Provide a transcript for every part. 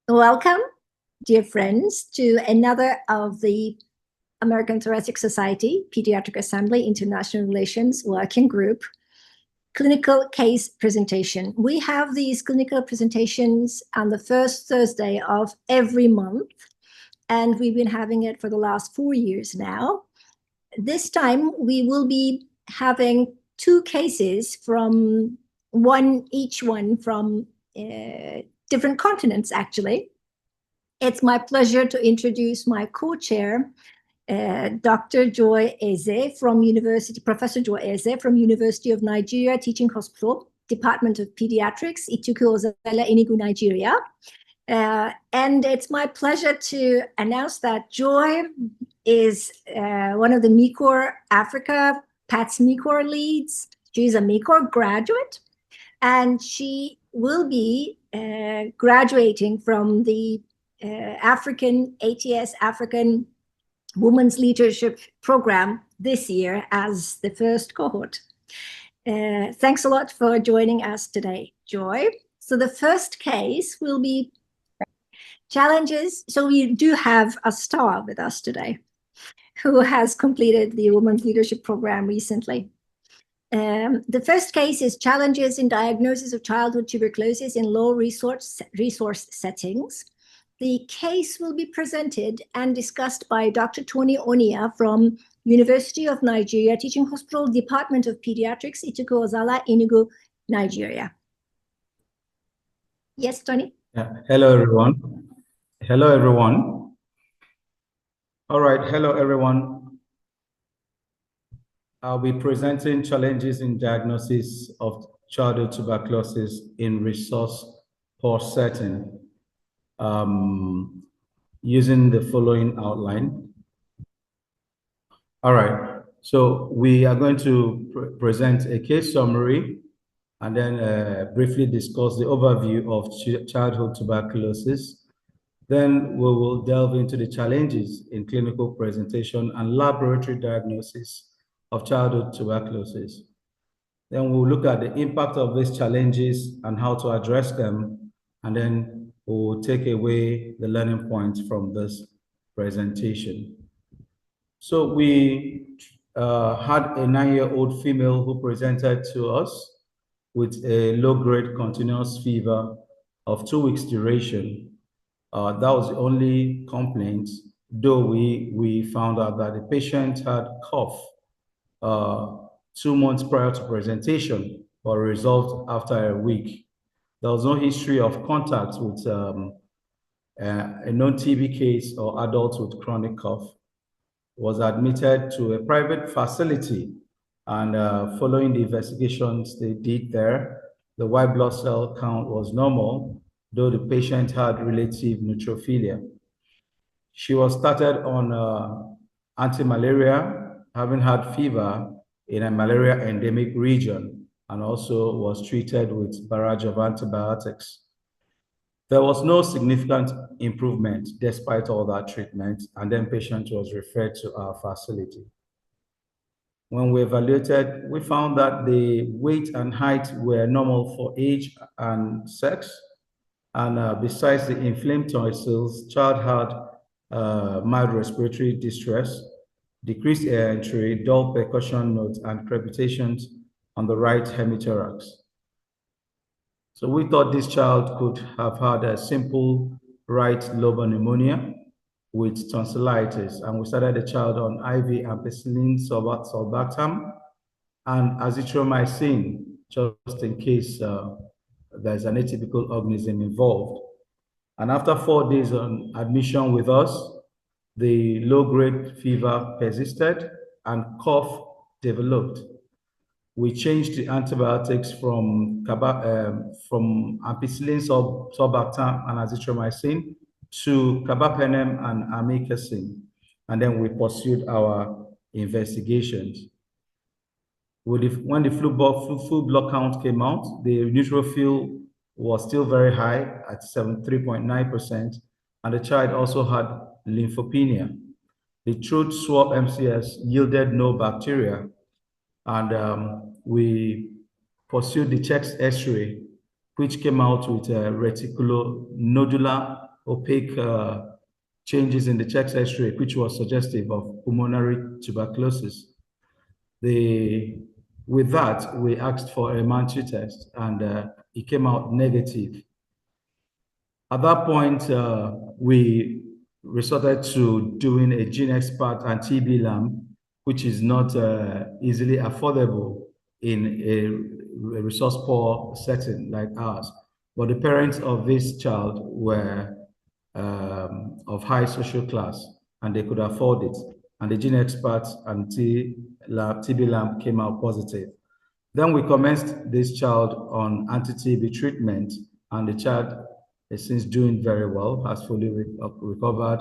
Welcome, dear friends, to another of the American Thoracic Society Pediatric Assembly International Relations Working Group clinical case presentation. We have these clinical presentations on the first Thursday of every month, and we've been having it for the last 4 years now. This time we will be having 2 cases from each one from different continents, actually. It's my pleasure to introduce my co-chair, Dr. Joy Eze from Professor Joy Eze from University of Nigeria Teaching Hospital, Department of Pediatrics, Ituku-Ozalla Enugu Nigeria. And it's my pleasure to announce that Joy is one of the MECOR Africa, PATS MECOR leads. She's a MECOR graduate, and she will be graduating from the ATS African Women's Leadership Program this year as the first cohort. Thanks a lot for joining us today, Joy. So the first case will be challenges. So we do have a star with us today who has completed the Women's Leadership Program recently. The first case is challenges in diagnosis of childhood tuberculosis in low resource settings. The case will be presented and discussed by Dr. Tony Onyia from University of Nigeria Teaching Hospital, Department of Pediatrics, Ituku-Ozalla Enugu Nigeria. Yes, Tony? Hello, everyone. Hello, everyone. All right, hello, everyone. I'll be presenting challenges in diagnosis of childhood tuberculosis in resource-poor setting using the following outline. All right, so we are going to present a case summary and then briefly discuss the overview of childhood tuberculosis. Then we will delve into the challenges in clinical presentation and laboratory diagnosis of childhood tuberculosis. Then we'll look at the impact of these challenges and how to address them, and then we'll take away the learning points from this presentation. So we had a 9-year-old female who presented to us with a low-grade continuous fever of 2 weeks duration. That was the only complaint, though we found out that the patient had cough 2 months prior to presentation, but resolved after a week. There was no history of contact with a non-TB case or adults with chronic cough. Was admitted to a private facility, and following the investigations they did there, the white blood cell count was normal, though the patient had relative neutrophilia. She was started on anti-malaria, having had fever in a malaria endemic region, and also was treated with barrage of antibiotics. There was no significant improvement despite all that treatment, and then patient was referred to our facility. When we evaluated, we found that the weight and height were normal for age and sex, and besides the inflamed tonsils, child had mild respiratory distress, decreased air entry, dull percussion notes, and crepitations on the right hemithorax. So we thought this child could have had a simple right lobar pneumonia with tonsillitis, and we started the child on IV ampicillin sulbactam and azithromycin, just in case there's an atypical organism involved. And after 4 days on admission with us, the low-grade fever persisted and cough developed. We changed the antibiotics from ampicillin sulbactam and azithromycin to carbapenem and amikacin, and then we pursued our investigations. When the flu blood count came out, the neutrophil was still very high at 73.9%, and the child also had lymphopenia. The throat swab MCS yielded no bacteria, and we pursued the chest X-ray, which came out with a reticulonodular opaque changes in the chest X-ray, which was suggestive of pulmonary tuberculosis. With that, we asked for a Manchi test, and it came out negative. At that point, we resorted to doing a GeneXpert and TB lamb, which is not easily affordable in a resource-poor setting like ours. But the parents of this child were of high social class, and they could afford it. And the GeneXpert and TB lamb came out positive. Then we commenced this child on anti-TB treatment, and the child is since doing very well, has fully recovered.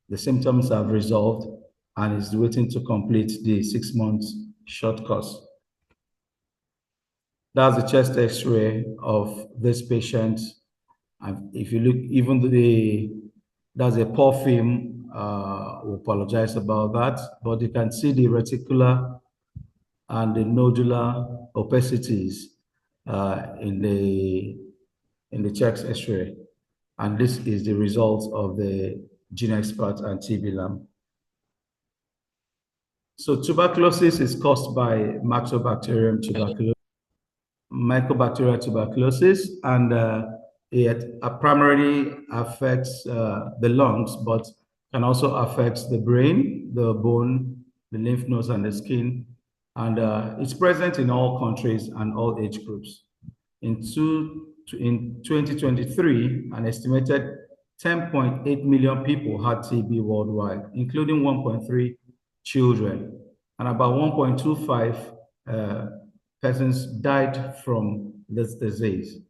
The symptoms have resolved and is waiting to complete the 6 months short course. That's the chest X-ray of this patient. And if you look, even that's a poor film. We apologize about that, but you can see the reticular and the nodular opacities in the chest X-ray. And this is the result of the GeneXpert and TB lamb. So tuberculosis is caused by Mycobacterium tuberculosis, Mycobacterial tuberculosis, and it primarily affects the lungs, but can also affect the brain, the bone, the lymph nodes, and the skin. And it's present in all countries and all age groups. In 2023, an estimated 10.8 million people had TB worldwide, including 1.3 children, and about 1.25 persons died from this disease.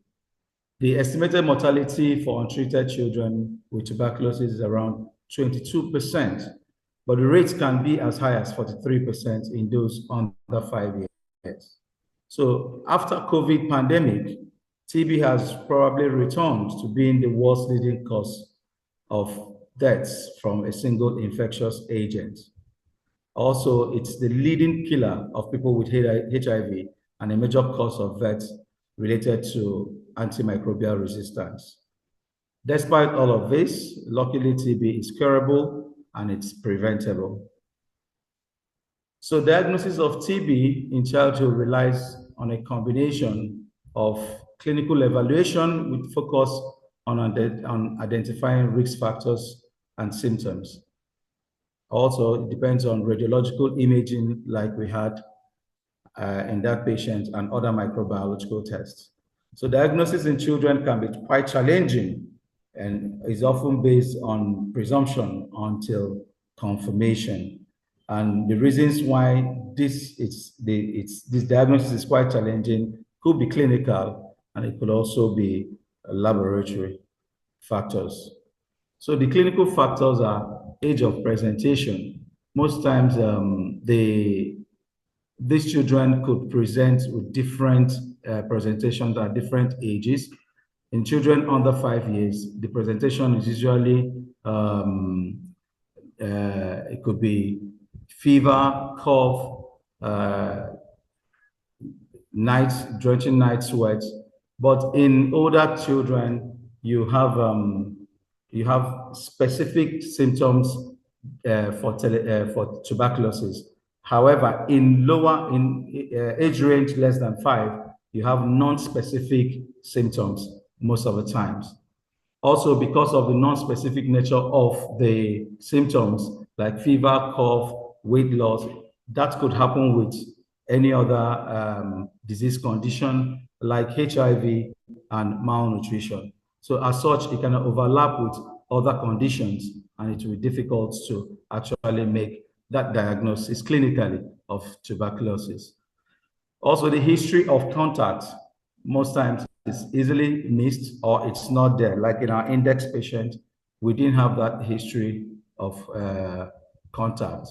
The estimated mortality for untreated children with tuberculosis is around 22%, but the rates can be as high as 43% in those under 5 years. So after COVID pandemic, TB has probably returned to being the worst leading cause of deaths from a single infectious agent. Also, it's the leading killer of people with HIV and a major cause of deaths related to antimicrobial resistance. Despite all of this, luckily TB is curable and it's preventable. So diagnosis of TB in childhood relies on a combination of clinical evaluation with focus on identifying risk factors and symptoms. Also, it depends on radiological imaging like we had in that patient and other microbiological tests. So diagnosis in children can be quite challenging and is often based on presumption until confirmation. And the reasons why this diagnosis is quite challenging could be clinical, and it could also be laboratory factors. So the clinical factors are age of presentation. Most times, these children could present with different presentations at different ages. In children under 5 years, the presentation is usually, it could be fever, cough, drenching night sweats. But in older children, you have specific symptoms for tuberculosis. However, in age range less than 5, you have non-specific symptoms most of the times. Also, because of the non-specific nature of the symptoms, like fever, cough, weight loss, that could happen with any other disease condition like HIV and malnutrition. So as such, it can overlap with other conditions, and it will be difficult to actually make that diagnosis clinically of tuberculosis. Also, the history of contact most times is easily missed or it's not there. Like in our index patient, we didn't have that history of contact.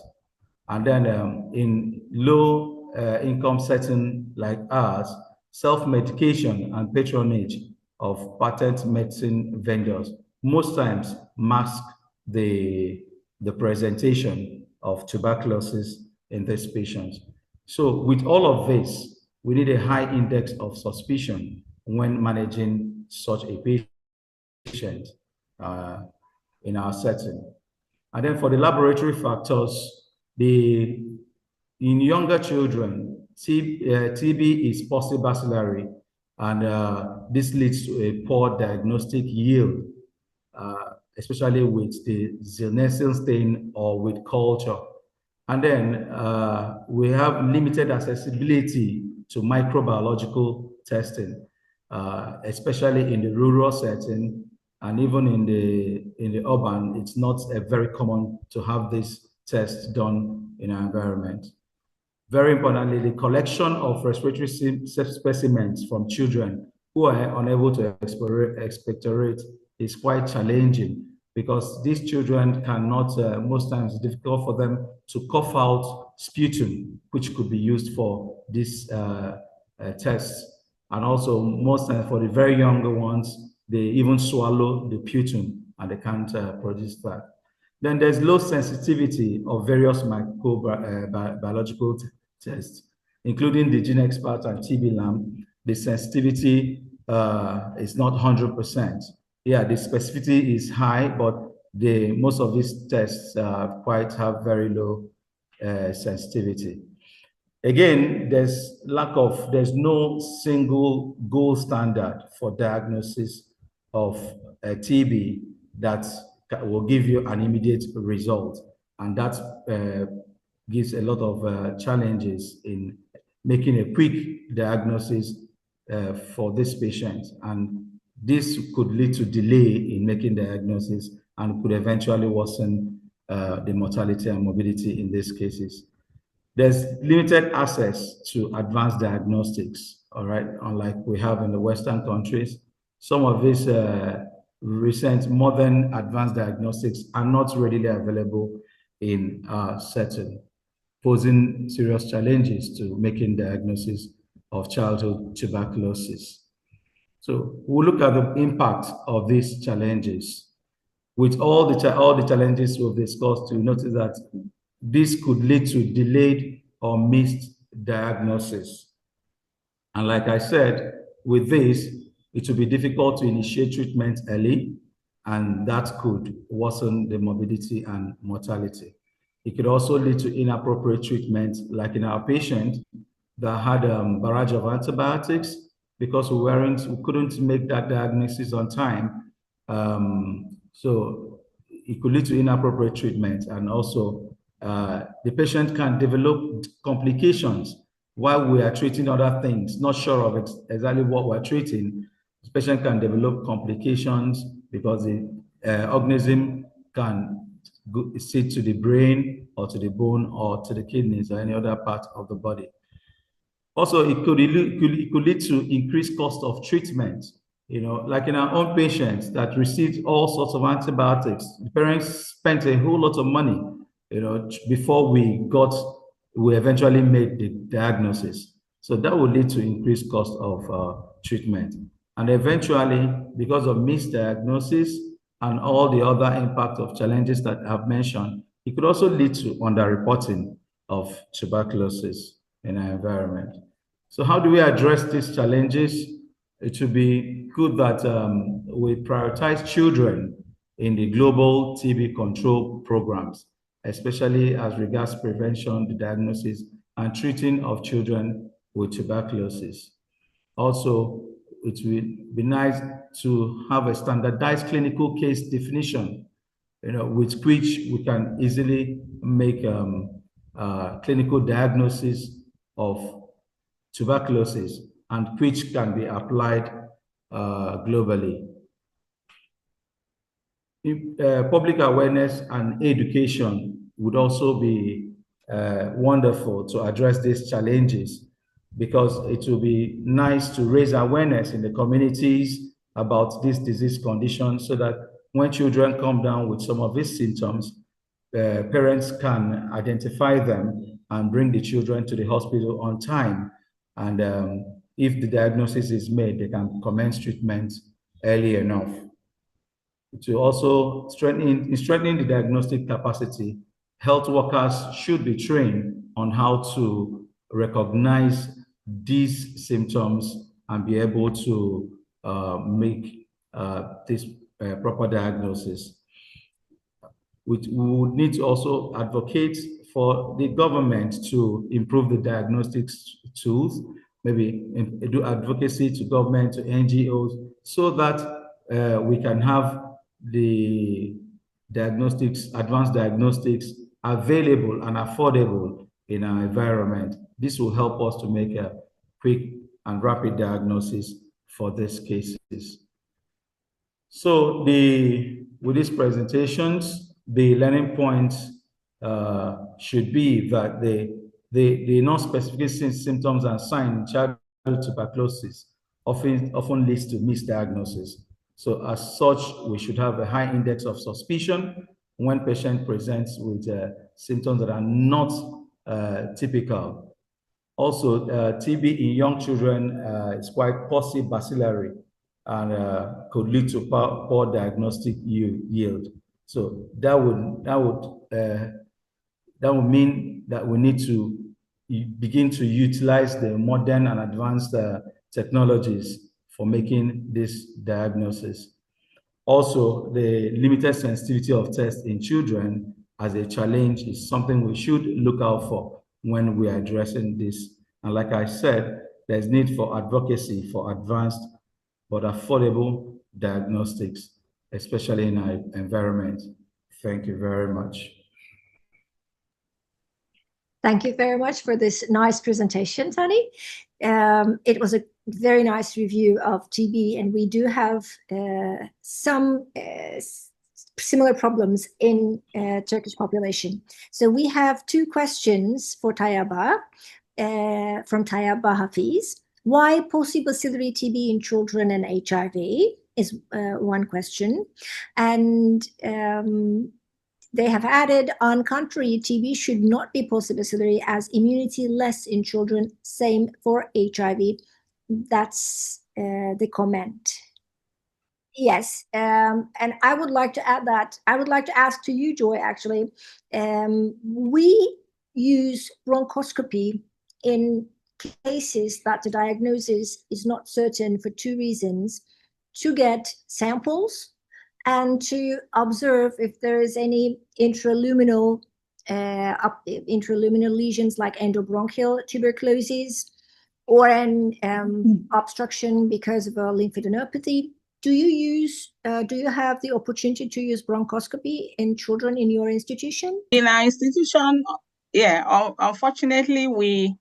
And then in low income setting like ours, self-medication and patronage of patent medicine vendors most times mask the presentation of tuberculosis in these patients. So with all of this, we need a high index of suspicion when managing such a patient. in our setting. And then for the laboratory factors, in younger children, TB is postbacillary, and this leads to a poor diagnostic yield, especially with the zoonosis stain or with culture. And then we have limited accessibility to microbiological testing, especially in the rural setting, and even in the urban. It's not very common to have these tests done in our environment. Very importantly, the collection of respiratory specimens from children who are unable to expectorate is quite challenging, because these children cannot, most times it's difficult for them to cough out sputum, which could be used for these tests. And also, most times for the very younger ones, they even swallow the sputum and they can't produce that. Then there's low sensitivity of various microbiological tests, including the GeneXpert and TB-LAM. The sensitivity is not 100%. Yeah, the specificity is high, but most of these tests have very low sensitivity. Again, there's no single gold standard for diagnosis of TB that will give you an immediate result, and that gives a lot of challenges in making a quick diagnosis for this patient, and this could lead to delay in making diagnosis and could eventually worsen the mortality and morbidity in these cases. There's limited access to advanced diagnostics, all right, unlike we have in the Western countries. Some of these recent modern advanced diagnostics are not readily available in our setting, posing serious challenges to making diagnosis of childhood tuberculosis. So we'll look at the impact of these challenges. With all the challenges we've discussed, you notice that this could lead to delayed or missed diagnosis. And like I said, with this, it will be difficult to initiate treatment early, and that could worsen the morbidity and mortality. It could also lead to inappropriate treatment, like in our patient that had a barrage of antibiotics because we couldn't make that diagnosis on time. So it could lead to inappropriate treatment, and also the patient can develop complications while we are treating other things, not sure of exactly what we're treating. The patient can develop complications because the organism can sit to the brain or to the bone or to the kidneys or any other part of the body. Also, it could lead to increased cost of treatment. Like in our own patients that received all sorts of antibiotics, the parents spent a whole lot of money, before we eventually made the diagnosis. So that will lead to increased cost of treatment. And eventually, because of misdiagnosis and all the other impact of challenges that I've mentioned, it could also lead to underreporting of tuberculosis in our environment. So how do we address these challenges? It should be good that we prioritize children in the global TB control programs, especially as regards prevention, the diagnosis, and treating of children with tuberculosis. Also, it would be nice to have a standardized clinical case definition, with which we can easily make clinical diagnosis of tuberculosis, and which can be applied globally. Public awareness and education would also be wonderful to address these challenges, because it will be nice to raise awareness in the communities about this disease condition, so that when children come down with some of these symptoms, parents can identify them and bring the children to the hospital on time. And if the diagnosis is made, they can commence treatment early enough. To also strengthening the diagnostic capacity, health workers should be trained on how to recognize these symptoms and be able to make these proper diagnosis. We would need to also advocate for the government to improve the diagnostics tools, maybe do advocacy to government, to NGOs, so that we can have the diagnostics, advanced diagnostics available and affordable in our environment. This will help us to make a quick and rapid diagnosis for these cases. So with these presentations, the learning points should be that the non-specific symptoms and signs in childhood tuberculosis often leads to misdiagnosis. So as such, we should have a high index of suspicion when patient presents with symptoms that are not typical. Also, TB in young children is quite possibly bacillary and could lead to poor diagnostic yield. So that would mean that we need to begin to utilize the modern and advanced technologies for making this diagnosis. Also, the limited sensitivity of tests in children as a challenge is something we should look out for when we are addressing this. And like I said, there's need for advocacy for advanced but affordable diagnostics, especially in our environment. Thank you very much. Thank you very much for this nice presentation, Tony. It was a very nice review of TB, and we do have some similar problems in Turkish population. So we have two questions for Tayaba, from Tayaba Hafiz. Why possibacillary TB in children and HIV is one question. And they have added, on contrary, TB should not be possibacillary as immunity less in children, same for HIV. That's the comment. Yes, and I would like to add that, I would like to ask to you, Joy, actually, we use bronchoscopy in cases that the diagnosis is not certain for two reasons: to get samples and to observe if there is any intraluminal lesions like endobronchial tuberculosis or an obstruction because of a lymphadenopathy. Do you have the opportunity to use bronchoscopy in children in your institution? In our institution, yeah, unfortunately,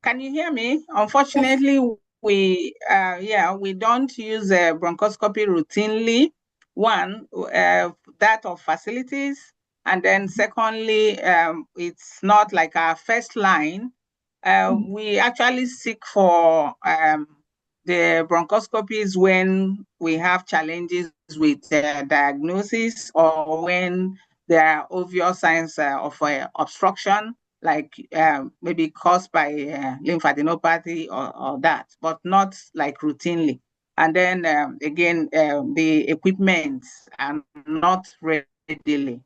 can you hear me? Unfortunately, yes. we don't use bronchoscopy routinely. One, that of facilities, and then secondly, it's not like our first line. We actually seek for the bronchoscopies when we have challenges with diagnosis or when there are obvious signs of obstruction, like maybe caused by lymphadenopathy or that, but not like routinely. And then again, the equipment are not readily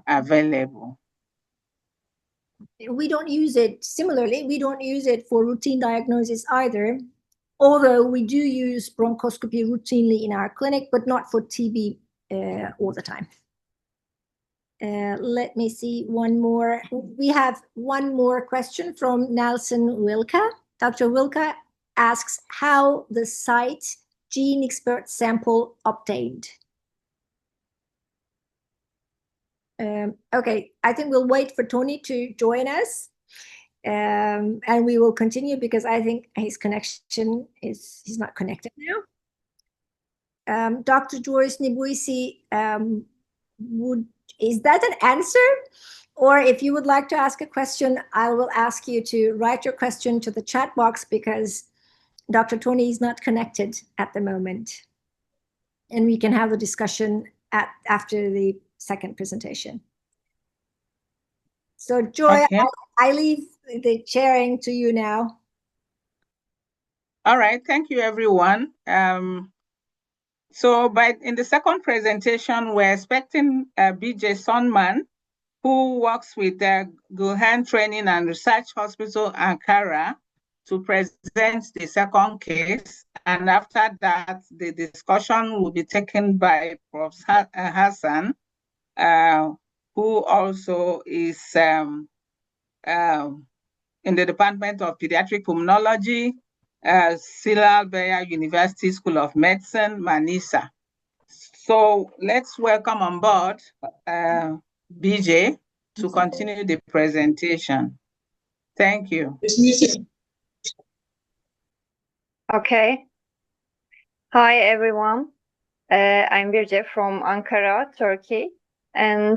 available. We don't use it similarly. We don't use it for routine diagnosis either, although we do use bronchoscopy routinely in our clinic, but not for TB all the time. Let me see one more. We have one more question from Nelson Wilka. Dr. Wilka asks how the site gene expert sample obtained. Okay, I think we'll wait for Tony to join us, and we will continue because I think his connection he's not connected now. Dr. Joyce Nibuisi, is that an answer? Or if you would like to ask a question, I will ask you to write your question to the chat box because Dr. Tony is not connected at the moment. And we can have the discussion after the second presentation. So Joy, okay. I leave the chairing to you now. All right, thank you everyone. So in the second presentation, we're expecting BJ Sunman, who works with the Gülhane Training and Research Hospital, Ankara, to present the second case, and after that, the discussion will be taken by Prof. Hasan, who also is in the Department of Pediatric Pulmonology, Celal Bayar University School of Medicine, Manisa. So let's welcome on board BJ to continue the presentation. Thank you. Okay. Hi, everyone. I'm Birce from Ankara, Turkey. And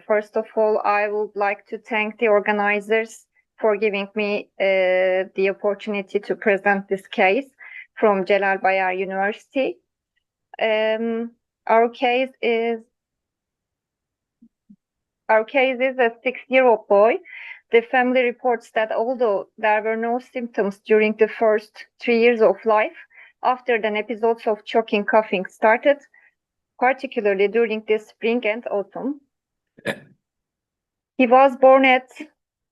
first of all, I would like to thank the organizers for giving me the opportunity to present this case from Celal Bayar University. Our case is a 6-year-old boy. The family reports that although there were no symptoms during the first 3 years of life, after an episodes of choking coughing started, particularly during the spring and autumn. He was born at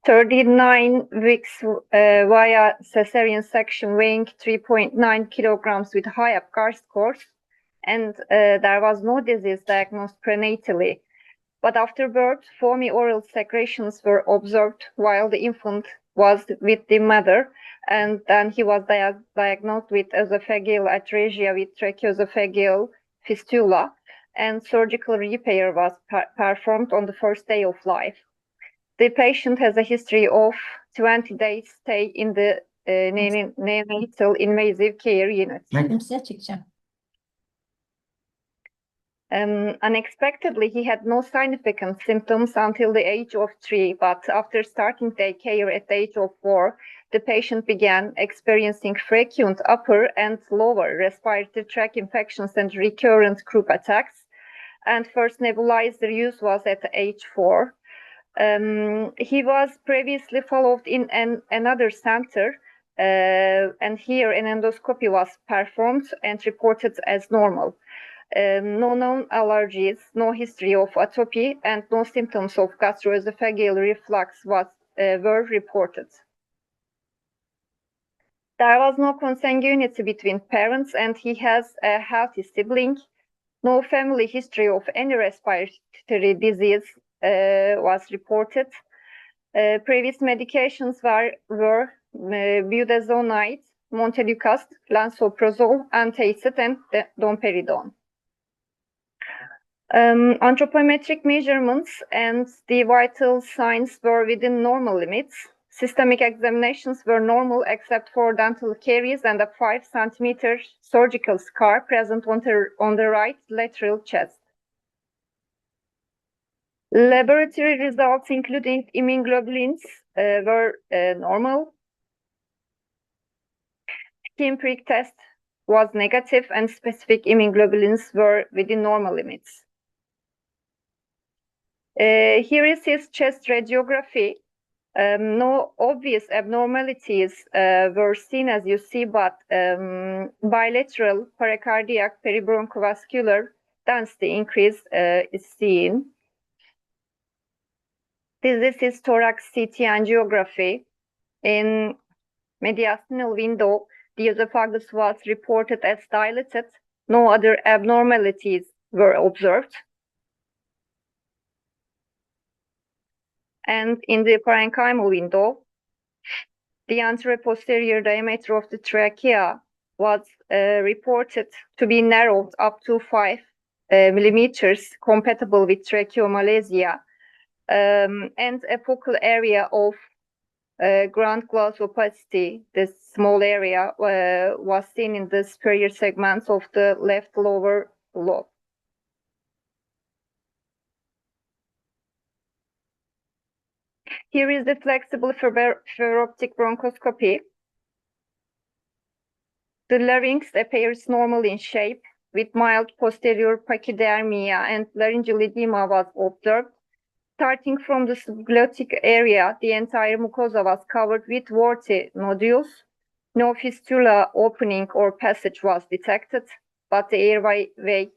39 weeks via cesarean section, weighing 3.9 kilograms with high Apgar scores, and there was no disease diagnosed prenatally. But after birth, foamy oral secretions were observed while the infant was with the mother, and then he was diagnosed with esophageal atresia with tracheoesophageal fistula, and surgical repair was performed on the first day of life. The patient has a history of 20 days stay in the neonatal invasive care unit. Unexpectedly, he had no significant symptoms until the age of 3, but after starting daycare at the age of 4, the patient began experiencing frequent upper and lower respiratory tract infections and recurrent croup attacks, and first nebulizer use was at age 4. He was previously followed in another center, and here an endoscopy was performed and reported as normal. No known allergies, no history of atopy, and no symptoms of gastroesophageal reflux were reported. There was no consanguinity between parents, and he has a healthy sibling. No family history of any respiratory disease was reported. Previous medications were budesonide, montelukast, lansoprazole, antacid, and domperidone. Anthropometric measurements and the vital signs were within normal limits. Systemic examinations were normal except for dental caries and a 5 centimeter surgical scar present on the right lateral chest. Laboratory results, including immunoglobulins, were normal. Skin prick test was negative, and specific immunoglobulins were within normal limits. Here is his chest radiography. No obvious abnormalities were seen, as you see, but bilateral pericardiac peribronchovascular density increase is seen. This is his thorax CT angiography. In mediastinal window, the esophagus was reported as dilated. No other abnormalities were observed. And in the parenchymal window, the anterior posterior diameter of the trachea was reported to be narrowed up to 5 millimeters, compatible with tracheomalacia, and a focal area of ground glass opacity. This small area was seen in the superior segments of the left lower lobe. Here is the flexible fiberoptic bronchoscopy. The larynx appears normal in shape, with mild posterior pachydermia, and laryngeal edema was observed. Starting from the subglottic area, the entire mucosa was covered with warty nodules. No fistula opening or passage was detected, but the airway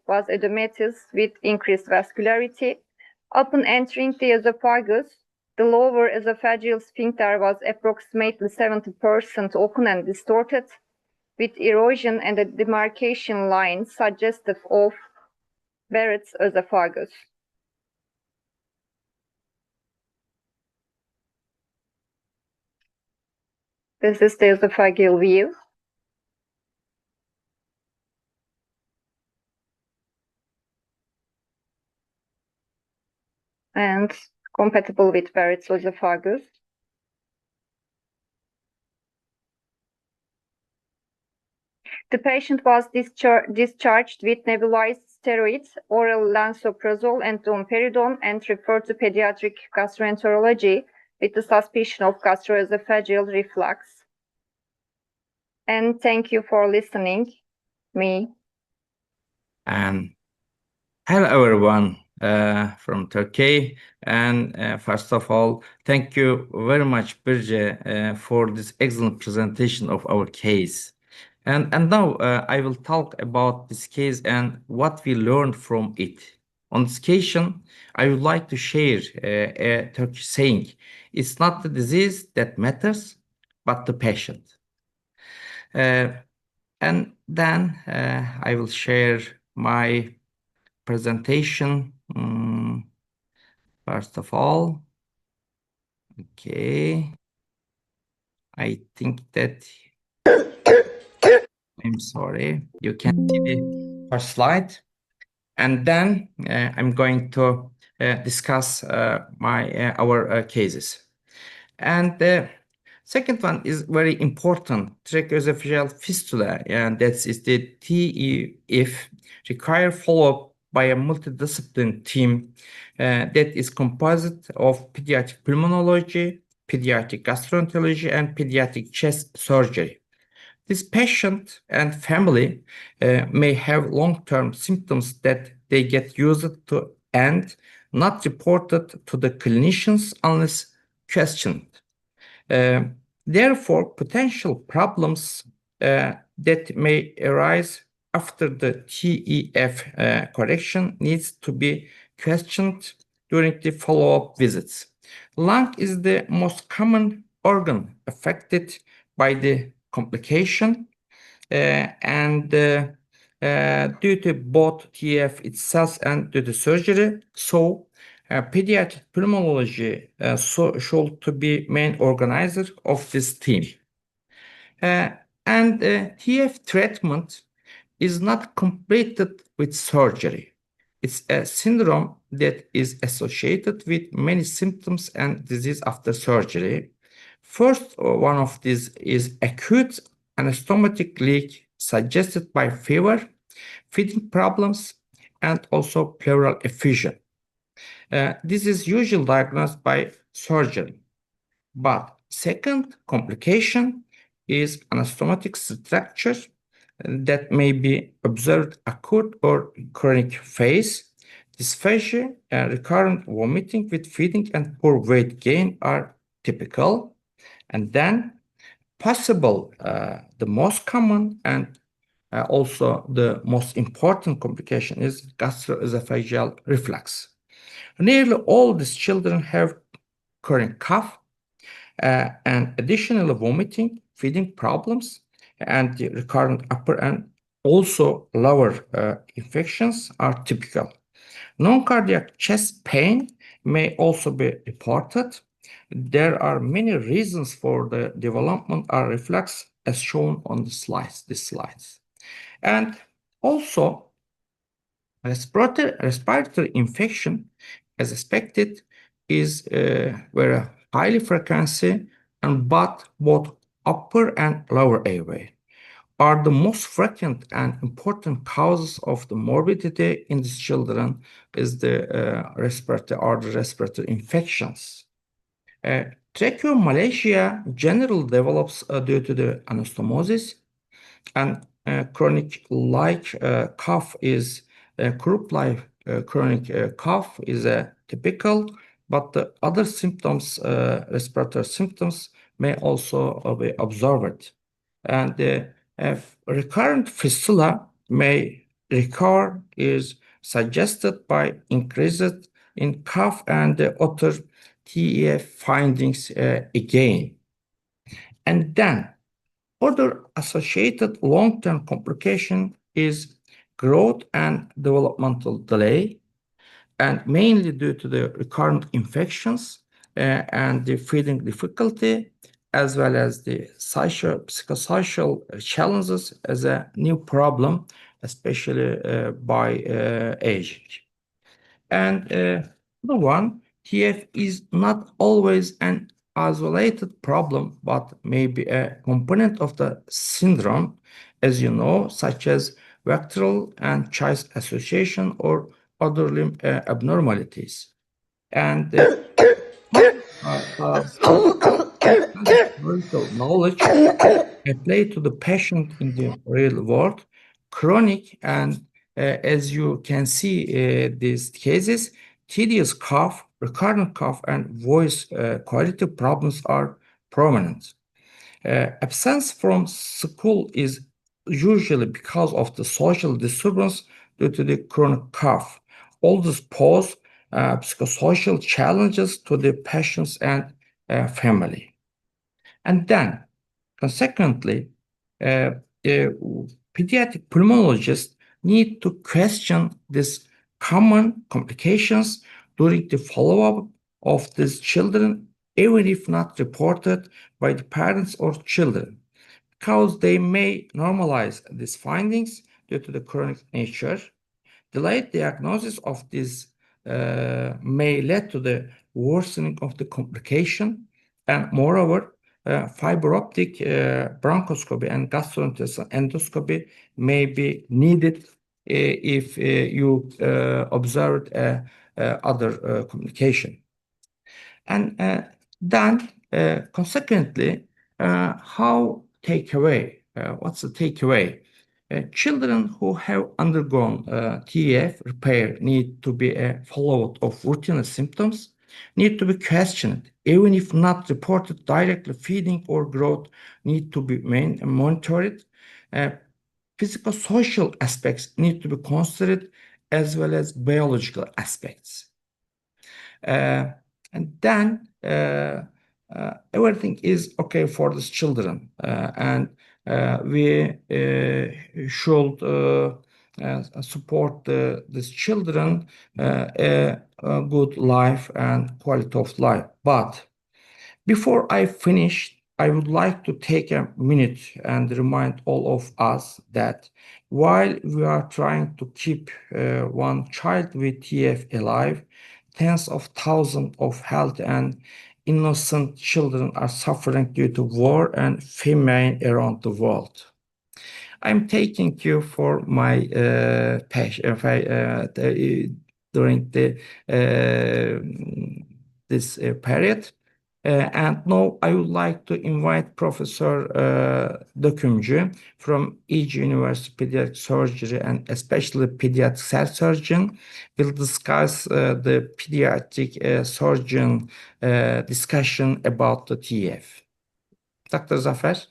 was edematous with increased vascularity. Upon entering the esophagus, The lower esophageal sphincter was approximately 70% open and distorted, with erosion and a demarcation line suggestive of Barrett's esophagus. This is the esophageal view. And compatible with Barrett's esophagus. The patient was discharged with nebulized steroids, oral lansoprazole and domperidone, and referred to pediatric gastroenterology with the suspicion of gastroesophageal reflux. And thank you for listening me. Hello everyone from Turkey, and first of all, thank you very much, Birce, for this excellent presentation of our case. And now I will talk about this case and what we learned from it. On this occasion, I would like to share a Turkish saying: "It's not the disease that matters, but the patient." And then I will share my presentation. First of all, okay, I think that I'm sorry, you can see the first slide, and then I'm going to discuss our cases. And the second one is very important: tracheoesophageal fistula, and that is the TEF, require follow-up by a multidisciplinary team that is composed of pediatric pulmonology, pediatric gastroenterology, and pediatric chest surgery. This patient and family may have long-term symptoms that they get used to and not reported to the clinicians unless questioned. Therefore, potential problems that may arise after the TEF correction needs to be questioned during the follow-up visits. Lung is the most common organ affected by the complication, and due to both TEF itself and due to surgery, so pediatric pulmonology should to be main organizer of this team. And TEF treatment is not completed with surgery. It's a syndrome that is associated with many symptoms and disease after surgery. First one of these is acute anastomotic leak suggested by fever, feeding problems, and also pleural effusion. This is usually diagnosed by surgery. But second complication is anastomotic structure that may be observed acute or chronic phase. Dysphagia, recurrent vomiting with feeding, and poor weight gain are typical. And then possible, the most common and also the most important complication is gastroesophageal reflux. Nearly all these children have chronic cough and additional vomiting, feeding problems, and the recurrent upper and also lower infections are typical. Non-cardiac chest pain may also be reported. There are many reasons for the development of reflux as shown on the slides. And also respiratory infection, as expected, is very highly frequency, and both upper and lower airway are the most frequent and important causes of the morbidity in these children is the respiratory infections. Tracheomalacia generally develops due to the anastomosis, and chronic cough is croup-like chronic cough is typical, but the other symptoms, respiratory symptoms, may also be observed. And recurrent fistula may recur is suggested by increases in cough and other TEF findings again. And then other associated long-term complication is growth and developmental delay, and mainly due to the recurrent infections and the feeding difficulty, as well as the psychosocial challenges as a new problem, especially by aging. And number one, TF is not always an isolated problem, but maybe a component of the syndrome, as you know, such as vectoral and child association or other limb abnormalities. And medical knowledge apply to the patient in the real world, chronic, and as you can see these cases, tedious cough, recurrent cough, and voice quality problems are prominent. Absence from school is usually because of the social disturbance due to the chronic cough. All this pose psychosocial challenges to the patients and family. And then, consequently, pediatric pulmonologists need to question these common complications during the follow-up of these children, even if not reported by the parents or children, because they may normalize these findings due to the chronic nature. Delayed diagnosis of this may lead to the worsening of the complication, and moreover, fiber optic bronchoscopy and gastrointestinal endoscopy may be needed if you observed other complication. And then, consequently, how takeaway? What's the takeaway? Children who have undergone TEF repair need to be followed of routine symptoms, need to be questioned, even if not reported directly. Feeding or growth need to be monitored. Physical social aspects need to be considered, as well as biological aspects. And then everything is okay for these children, and we should support these children a good life and quality of life. But before I finish, I would like to take a minute and remind all of us that while we are trying to keep one child with TF alive, tens of thousands of healthy and innocent children are suffering due to war and famine around the world. I'm thanking you for my during this period. And now I would like to invite Professor Dökümcü from Ege University Pediatric Surgery, and especially pediatric cell surgeon, will discuss the pediatric surgeon discussion about the TF. Dr. Zafer.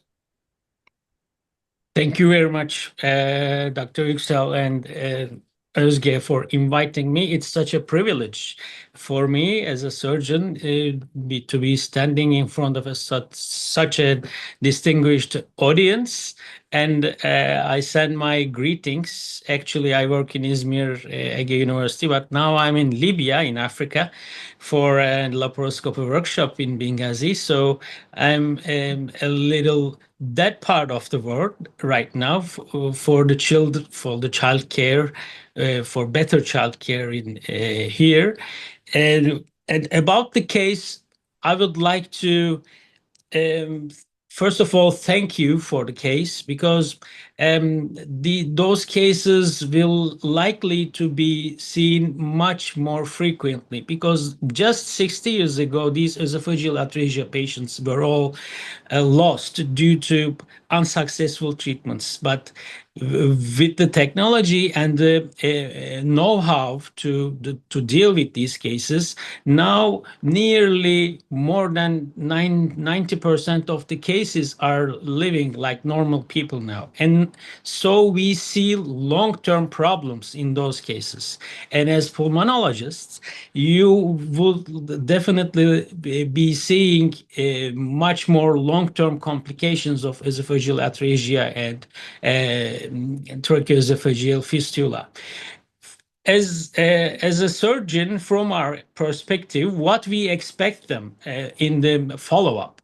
Thank you very much, Dr. Yüksel and Özge, for inviting me. It's such a privilege for me as a surgeon to be standing in front of such a distinguished audience. And I send my greetings. Actually, I work in Izmir, Ege University, but now I'm in Libya, in Africa, for a laparoscopy workshop in Benghazi. So I'm a little that part of the world right now for the children, for the child care, for better child care in here. And about the case, I would like to first of all thank you for the case, because those cases will likely to be seen much more frequently, because just 60 years ago these esophageal atresia patients were all lost due to unsuccessful treatments. But with the technology and the know-how to deal with these cases, now nearly more than 90% of the cases are living like normal people now. And so we see long-term problems in those cases. And as pulmonologists, you would definitely be seeing much more long-term complications of esophageal atresia and tracheoesophageal fistula. As a surgeon, from our perspective, what we expect them in the follow-up.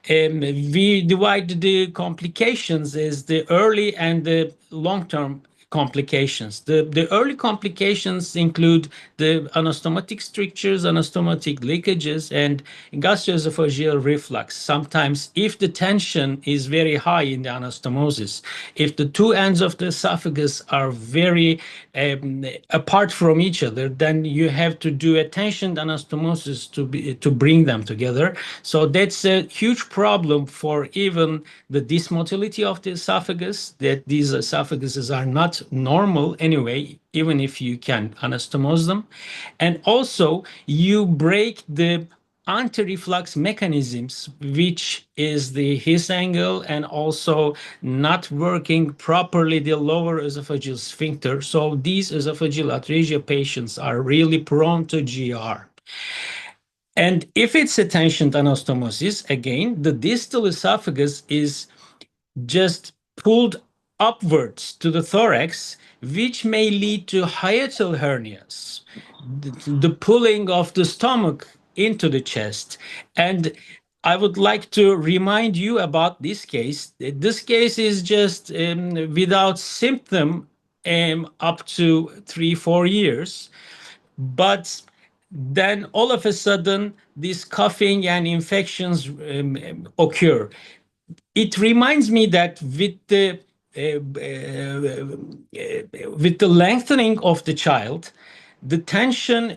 We divide the complications as the early and the long-term complications. The early complications include the anastomotic strictures, anastomotic leakages, and gastroesophageal reflux. Sometimes, if the tension is very high in the anastomosis, if the two ends of the esophagus are very apart from each other, then you have to do a tensioned anastomosis to bring them together. So that's a huge problem for even the dysmotility of the esophagus, that these esophaguses are not normal anyway, even if you can anastomose them. And also you break the anti-reflux mechanisms, which is the His angle and also not working properly the lower esophageal sphincter. So these esophageal atresia patients are really prone to GR. And if it's a tensioned anastomosis, again, the distal esophagus is just pulled upwards to the thorax, which may lead to hiatal hernias, the pulling of the stomach into the chest. And I would like to remind you about this case. This case is just without symptom up to 3-4 years. But then all of a sudden, this coughing and infections occur. It reminds me that with the lengthening of the child, the tension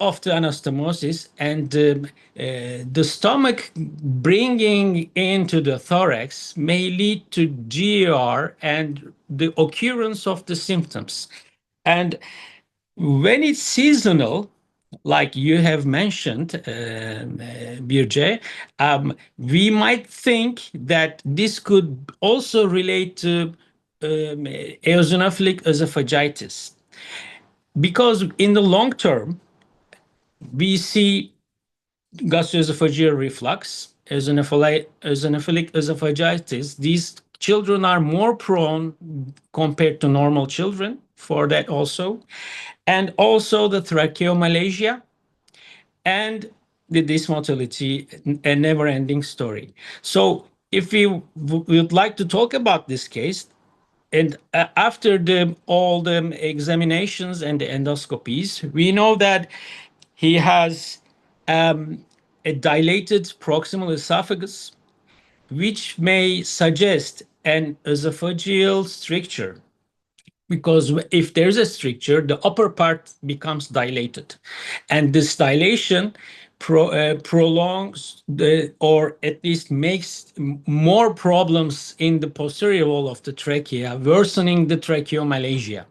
of the anastomosis and the stomach bringing into the thorax may lead to GER and the occurrence of the symptoms. And when it's seasonal, like you have mentioned, Birce, we might think that this could also relate to eosinophilic esophagitis. Because in the long term, we see gastroesophageal reflux, eosinophilic esophagitis. These children are more prone compared to normal children for that also. And also the tracheomalacia and the dysmotility, a never-ending story. So if we would like to talk about this case, and after all the examinations and the endoscopies, we know that he has a dilated proximal esophagus, which may suggest an esophageal stricture. Because if there's a stricture, the upper part becomes dilated. And this dilation prolongs or at least makes more problems in the posterior wall of the trachea, worsening the tracheomalacia.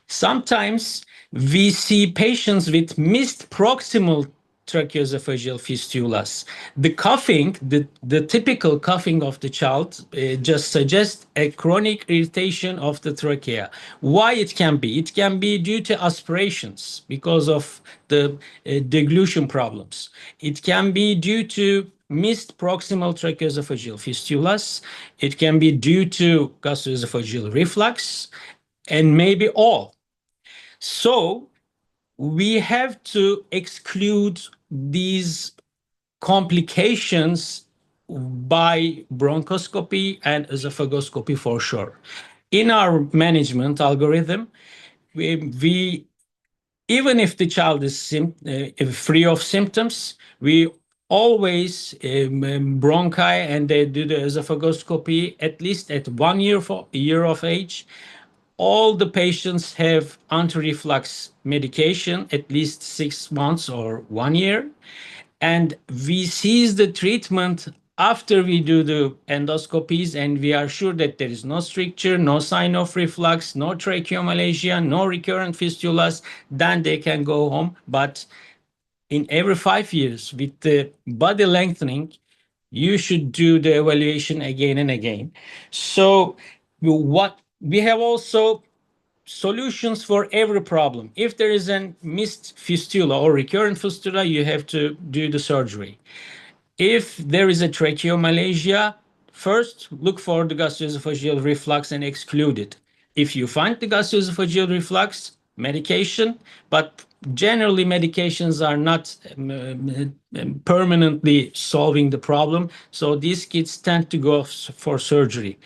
Sometimes we see patients with missed proximal tracheoesophageal fistulas. The coughing, the typical coughing of the child just suggests a chronic irritation of the trachea. Why it can be? It can be due to aspirations because of the deglution problems. It can be due to missed proximal tracheoesophageal fistulas. It can be due to gastroesophageal reflux, and maybe all. So we have to exclude these complications by bronchoscopy and esophagoscopy for sure. In our management algorithm, we even if the child is free of symptoms, we always bronchi and they do the esophagoscopy at least at 1 year of age. All the patients have anti-reflux medication at least 6 months or 1 year. And we cease the treatment after we do the endoscopies and we are sure that there is no stricture, no sign of reflux, no tracheomalacia, no recurrent fistulas, then they can go home. But in every 5 years with the body lengthening, you should do the evaluation again and again. So what we have also solutions for every problem. If there is a missed fistula or recurrent fistula, you have to do the surgery. If there is a tracheomalacia, first look for the gastroesophageal reflux and exclude it. If you find the gastroesophageal reflux, medication, but generally medications are not permanently solving the problem. So these kids tend to go for surgery.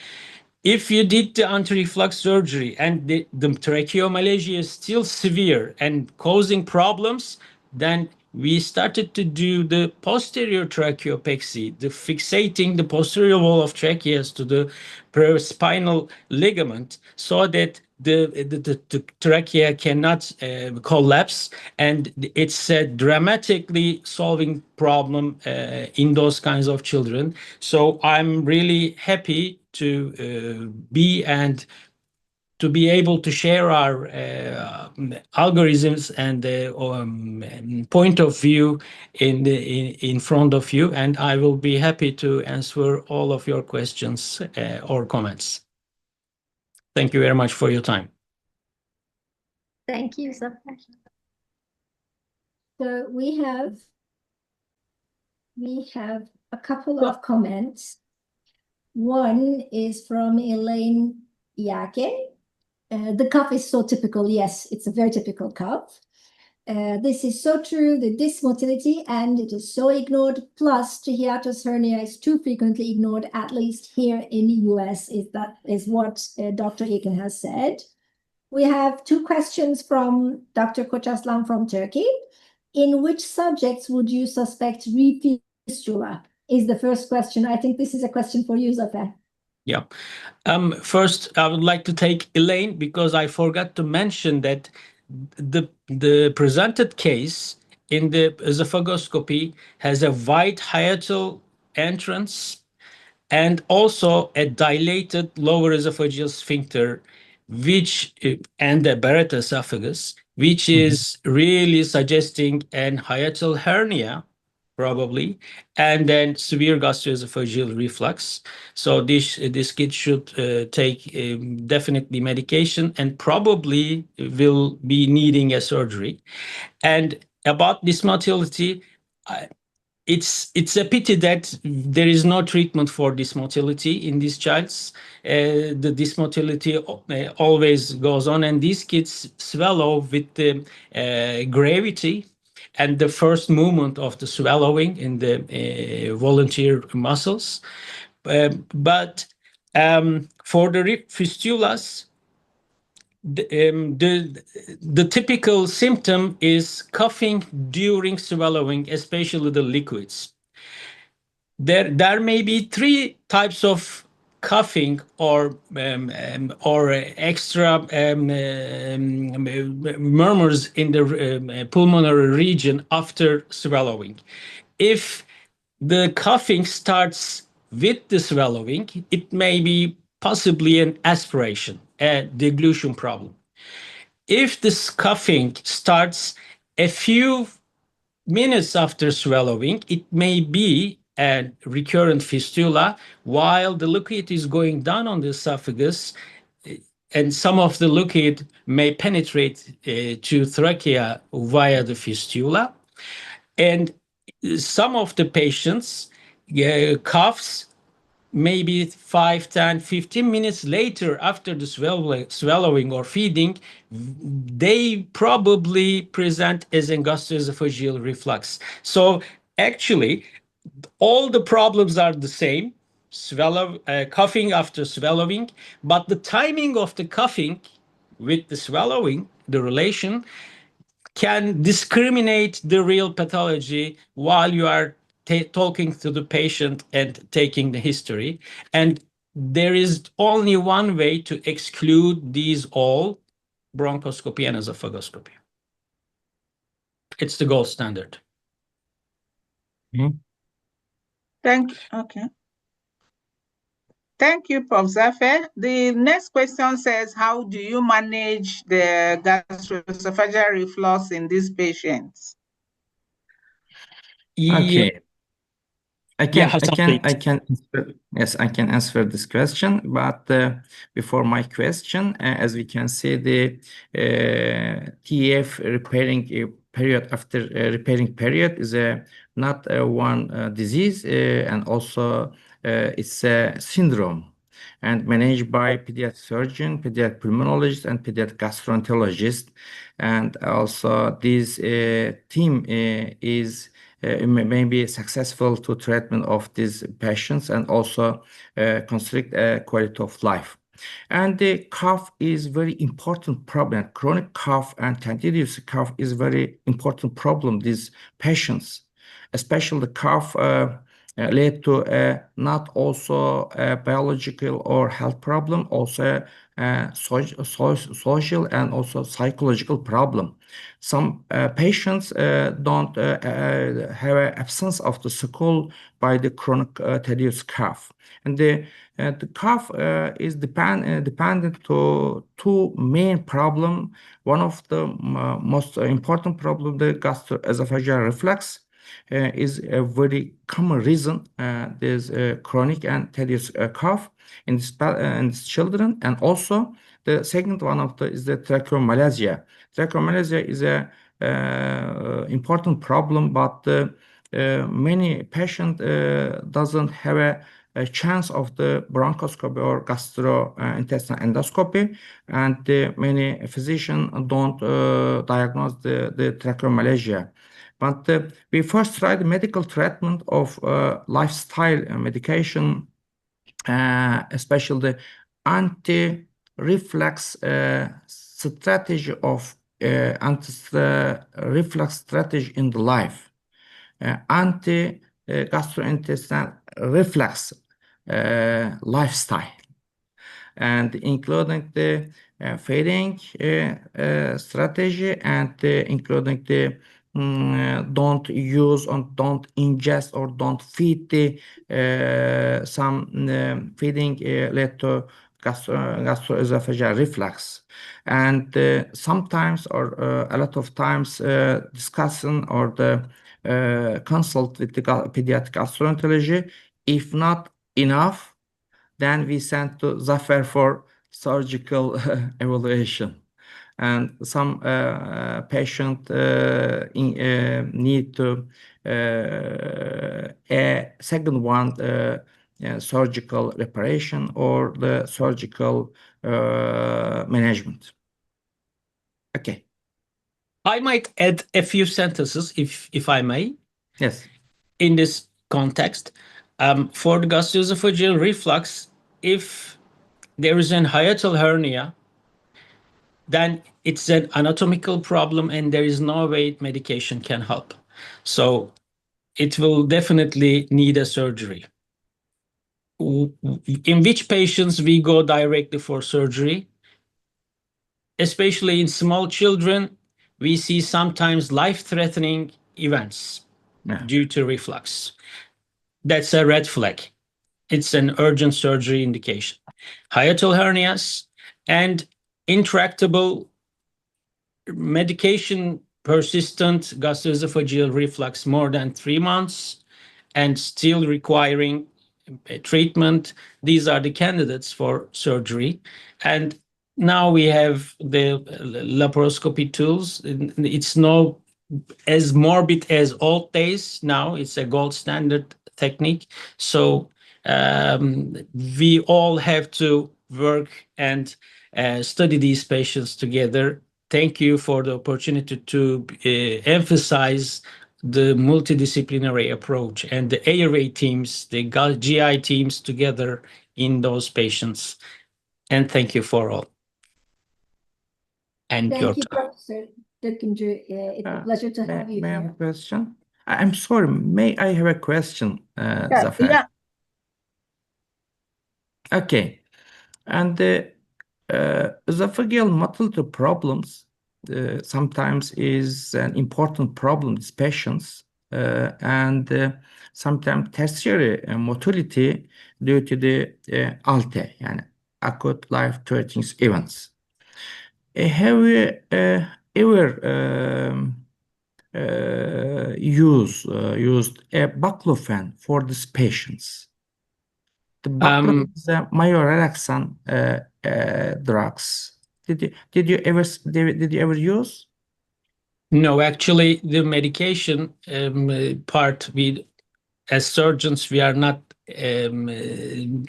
If you did the anti-reflux surgery and the tracheomalacia is still severe and causing problems, then we started to do the posterior tracheopexy, the fixating the posterior wall of tracheas to the paraspinal ligament so that the trachea cannot collapse, and it's a dramatically solving problem in those kinds of children. So I'm really happy to be able to share our algorithms and point of view in front of you, and I will be happy to answer all of your questions or comments. Thank you very much for your time. Thank you, Zafer. So we have a couple of comments. One is from Elaine Yake. The cough is so typical. Yes, it's a very typical cough. This is so true, the dysmotility, and it is so ignored. Plus, hiatus hernia is too frequently ignored, at least here in the US, is what Dr. Ekin has said. We have two questions from Dr. Koçaslan from Turkey. In which subjects would you suspect refistula? Is the first question. I think this is a question for you, Zafer. Yeah. First, I would like to take Elaine because I forgot to mention that the presented case in the esophagoscopy has a wide hiatal entrance and also a dilated lower esophageal sphincter, which and the Barrett esophagus, which is really suggesting an hiatal hernia, probably, and then severe gastroesophageal reflux. So this kid should take definitely medication and probably will be needing a surgery. And about dysmotility, it's a pity that there is no treatment for dysmotility in these childs. The dysmotility always goes on, and these kids swallow with the gravity and the first movement of the swallowing in the volunteer muscles. But for the fistulas, the typical symptom is coughing during swallowing, especially the liquids. There may be three types of coughing or extra murmurs in the pulmonary region after swallowing. If the coughing starts with the swallowing, it may be possibly an aspiration, a deglution problem. If this coughing starts a few minutes after swallowing, it may be a recurrent fistula while the liquid is going down on the esophagus, and some of the liquid may penetrate to trachea via the fistula. And some of the patients coughs maybe 5, 10, 15 minutes later after the swallowing or feeding, they probably present as a gastroesophageal reflux. So actually, all the problems are the same, coughing after swallowing, but the timing of the coughing with the swallowing, the relation, can discriminate the real pathology while you are talking to the patient and taking the history. And there is only one way to exclude these all, bronchoscopy and esophagoscopy. It's the gold standard. Okay. Thank you, Prof. Zafer. The next question says, how do you manage the gastroesophageal reflux in these patients? Okay. Hasan, please. Yes, I can answer this question. But before my question, as we can see, the TEF repairing period after repairing period is not one disease, and also it's a syndrome, and managed by pediatric surgeon, pediatric pulmonologist, and pediatric gastroenterologist. And also this team is may be successful to treatment of these patients and also constrict quality of life. And the cough is very important problem. Chronic cough and tendinitis cough is very important problem. These patients, especially the cough, lead to not also a biological or health problem, also social and also psychological problem. Some patients don't have an absence of the school by the chronic tedious cough, and the cough is dependent to two main problem. One of the most important problem, the gastroesophageal reflux, is a very common reason. There's a chronic and tedious cough in these children, and also the second one is the tracheomalacia. Tracheomalacia is a important problem, but many patient doesn't have a chance of the bronchoscopy or gastrointestinal endoscopy, and many physicians don't diagnose the tracheomalacia. But we first tried medical treatment of lifestyle medication, especially the anti-reflux strategy of anti-reflux strategy in the life, anti-gastrointestinal reflux lifestyle, and including the feeding strategy, and including the don't use or don't ingest or don't feed the some feeding led to gastroesophageal reflux. And sometimes or a lot of times discussing or the consult with the pediatric gastroenterology. If not enough, then we send to Zafer for surgical evaluation. And some patient need to a second one surgical reparation or the surgical management. Okay. I might add a few sentences, if I may. Yes. In this context, for the gastroesophageal reflux, if there is an hiatal hernia, then it's an anatomical problem and there is no way medication can help. So it will definitely need a surgery. In which patients we go directly for surgery, especially in small children, we see sometimes life-threatening events due to reflux. That's a red flag. It's an urgent surgery indication. Hiatal hernias and intractable medication persistent gastroesophageal reflux more than 3 months and still requiring treatment. These are the candidates for surgery. And now we have the laparoscopy tools. It's no as morbid as old days. Now it's a gold standard technique. So we all have to work and study these patients together. Thank you for the opportunity to emphasize the multidisciplinary approach and the ARA teams, the GI teams together in those patients. And thank you for all. And thank you, Professor Dökümcü. It's a pleasure to have you May I have here. a question? I'm sorry, may I have a question, Zafer? Yeah. Okay. And the esophageal motility problems sometimes is an important problem in patients, and sometimes tertiary motility due to the ALTE, yani acute life-threatening events. Have you ever used baclofen for these patients. The baclofen is a myorelaxant drugs. Did you ever use? No, actually, the medication part, as surgeons, we are not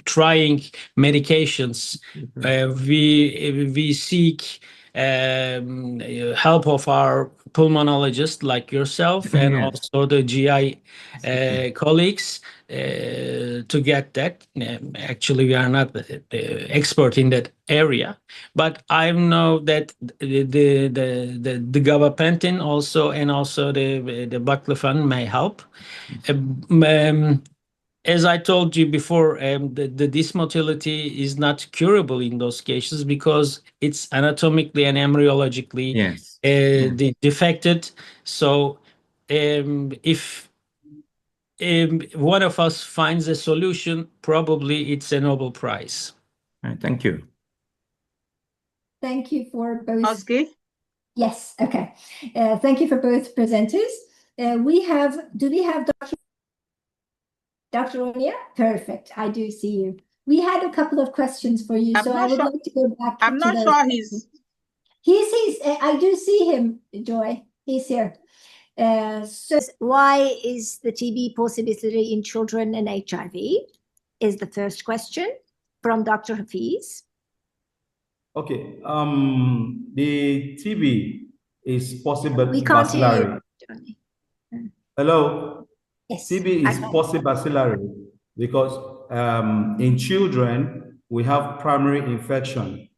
trying medications. We seek help of our pulmonologist like yourself and Yes. also the GI colleagues to get that. Actually, we are not expert in that area, but I know that the gabapentin also and also the baclofen may help. As I told you before, the dysmotility is not curable in those cases because it's anatomically and embryologically defected. So if one of us finds a solution, probably it's a Nobel Prize. Thank you. Thank you for both. Özge? Yes, okay. Thank you for both presenters. Do we have Dr. Onyia? Perfect. I do see you. We had a couple of questions for you, so I would like to go back I'm to not those. sure he's... I do see him, Joy. He's here. So why is the TB possibility in children and HIV? Is the first question from Dr. Hafiz. Okay. The TB is possible. We can't hear you. Hello. Yes. TB is possibacillary because in children we have primary infection,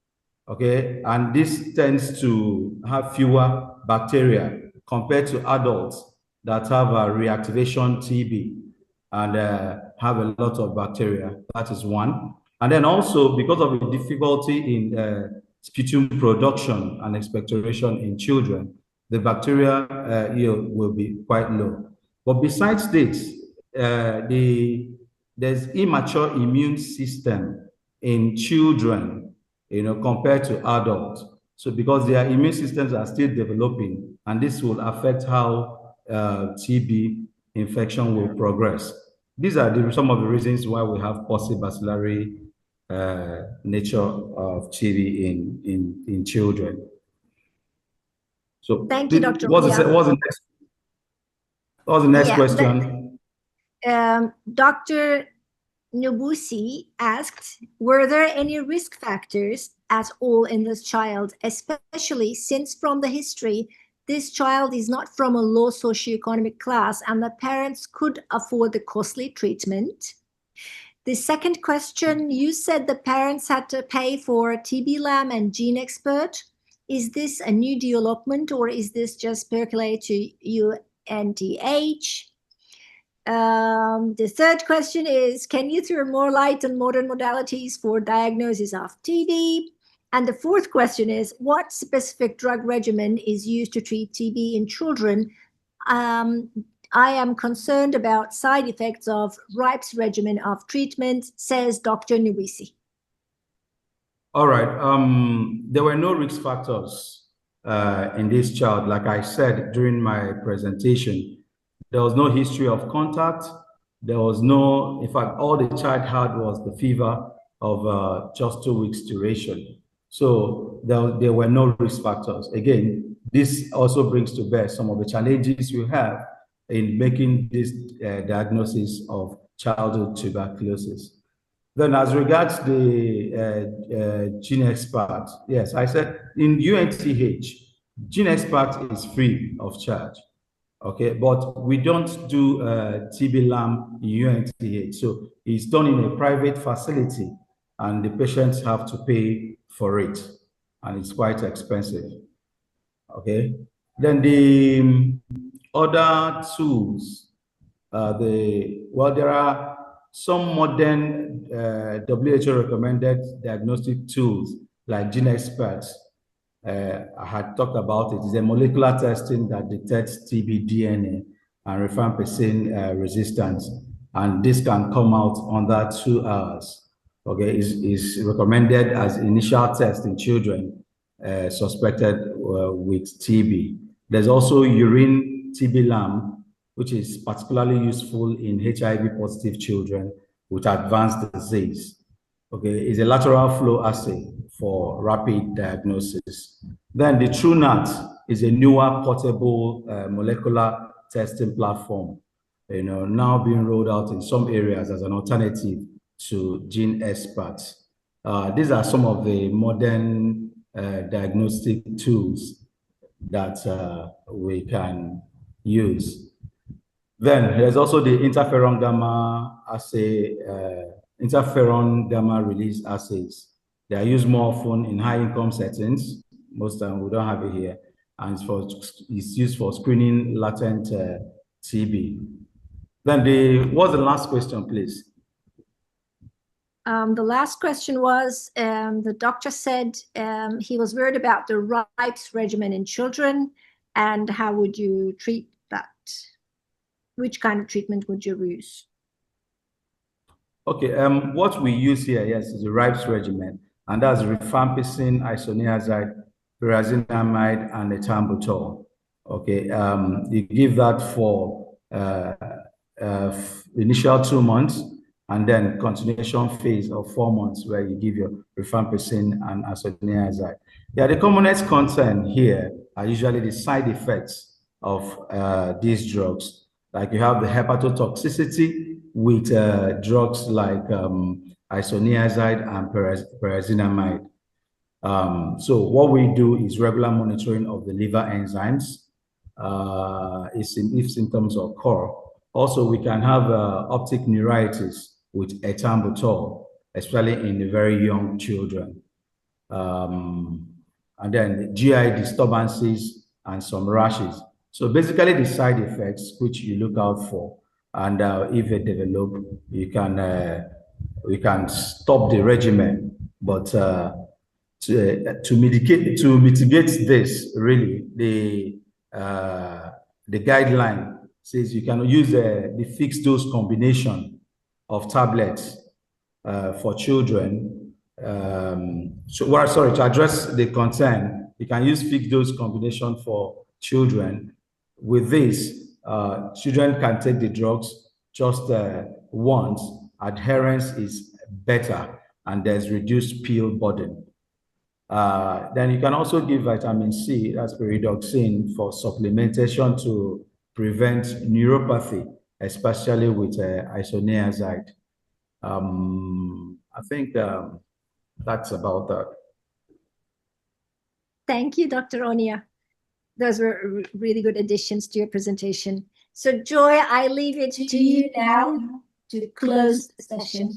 okay, and this tends to have fewer bacteria compared to adults that have a reactivation TB and have a lot of bacteria. That is one. And then also because of the difficulty in sputum production and expectoration in children, the bacteria yield will be quite low. But besides this, there's immature immune system in children, compared to adults. So because their immune systems are still developing, and this will affect how TB infection will progress. These are some of the reasons why we have possibacillary nature of TB in children. So thank you, Dr. What's the next question? Dr. Nubusi asked, were there any risk factors at all in this child, especially since from the history, this child is not from a low socioeconomic class and the parents could afford the costly treatment? The second question, you said the parents had to pay for TB Lam and Gene Expert. Is this a new development or is this just percolate to UNDH? The third question is, can you throw more light on modern modalities for diagnosis of TB? And the fourth question is, what specific drug regimen is used to treat TB in children? I am concerned about side effects of RIPE's regimen of treatment, says Dr. Nubusi. All right. There were no risk factors in this child. Like I said during my presentation, there was no history of contact. There was no, in fact, all the child had was the fever of just 2 weeks duration. So there were no risk factors. Again, this also brings to bear some of the challenges we have in making this diagnosis of childhood tuberculosis. Then as regards the Gene Expert, yes, I said in UNTH, Gene Expert is free of charge. Okay, but we don't do TB Lam in UNTH. So it's done in a private facility and the patients have to pay for it. And it's quite expensive. Okay, then the other tools, there are some modern WHO recommended diagnostic tools like Gene Experts. I had talked about it. It's a molecular testing that detects TB DNA and rifampicin resistance, and this can come out under 2 hours. Okay, is recommended as initial test in children suspected with TB. There's also urine TB Lam which is particularly useful in HIV-positive children with advanced disease. Okay, is a lateral flow assay for rapid diagnosis. Then the TrueNat is a newer portable molecular testing platform, now being rolled out in some areas as an alternative to gene experts. These are some of the modern diagnostic tools that we can use. Then there's also the interferon gamma assay, interferon gamma release assays. They are used more often in high-income settings. Most of them we don't have it here, and it's used for screening latent TB. Then what's the last question, please? The last question was, the doctor said he was worried about the RIPES regimen in children, and how would you treat that? Which kind of treatment would you use? Okay, what we use here, yes, is the RIPES regimen, and that's rifampicin, isoniazid, pyrazinamide, and ethambutol. Okay, you give that for initial 2 months, and then continuation phase of 4 months where you give your rifampicin and isoniazid. Yeah, the commonest concern here are usually the side effects of these drugs. Like you have the hepatotoxicity with drugs like isoniazid and pyrazinamide. So what we do is regular monitoring of the liver enzymes if symptoms occur. Also, we can have optic neuritis with ethambutol, especially in the very young children. And then GI disturbances and some rashes. So basically the side effects which you look out for, and if they develop, we can stop the regimen. But to mitigate this, really, the guideline says you can use the fixed dose combination of tablets for children. To address the concern, you can use fixed dose combination for children. With this, children can take the drugs just once. Adherence is better, and there's reduced pill burden. Then you can also give vitamin C, that's pyridoxine, for supplementation to prevent neuropathy, especially with isoniazid. I think that's about that. Thank you, Dr. Onyia. Those were really good additions to your presentation. So Joy, I leave it to you now to close the session.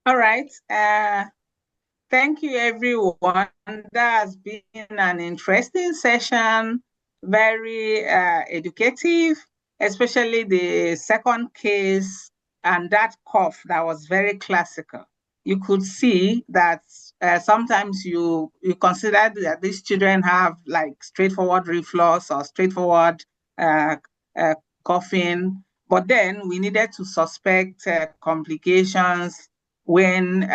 All right. Thank you, everyone. That has been an interesting session, very educative, especially the second case and that cough that was very classical. You could see that sometimes you consider that these children have like straightforward reflux or straightforward coughing, but then we needed to suspect complications when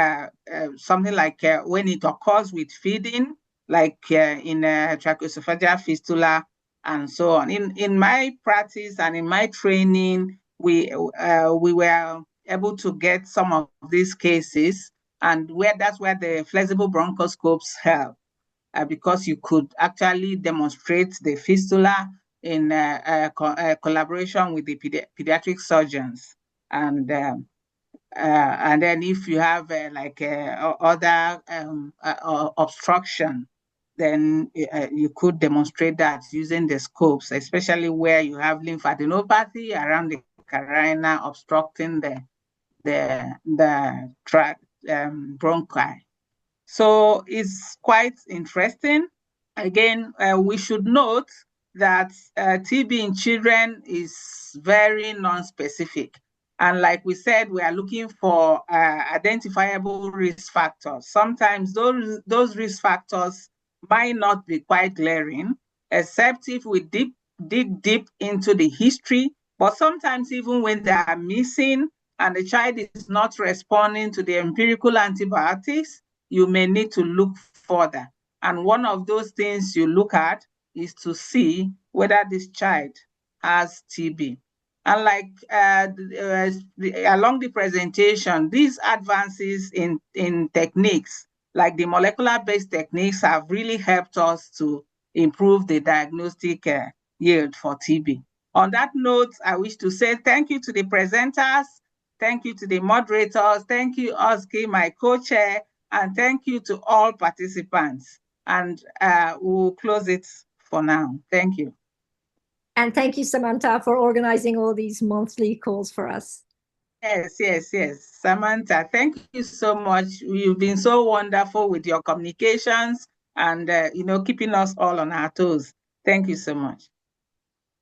something like when it occurs with feeding, like in tracheoesophageal fistula and so on. In my practice and in my training, we were able to get some of these cases, and that's where the flexible bronchoscopes help, because you could actually demonstrate the fistula in collaboration with the pediatric surgeons. And then if you have other obstruction, then you could demonstrate that using the scopes, especially where you have lymphadenopathy around the carina obstructing the tract bronchi. So it's quite interesting. Again, we should note that TB in children is very non-specific. And like we said, we are looking for identifiable risk factors. Sometimes those risk factors might not be quite glaring, except if we dig deep into the history. But sometimes even when they are missing and the child is not responding to the empirical antibiotics, you may need to look further. And one of those things you look at is to see whether this child has TB. And like along the presentation, these advances in techniques, like the molecular-based techniques, have really helped us to improve the diagnostic yield for TB. On that note, I wish to say thank you to the presenters, thank you to the moderators, thank you, Özge, my co-chair, and thank you to all participants. And we'll close it for now. Thank you. And thank you, Samantha, for organizing all these monthly calls for us. Yes, yes, yes. Samantha, thank you so much. You've been so wonderful with your communications and, keeping us all on our toes. Thank you so much.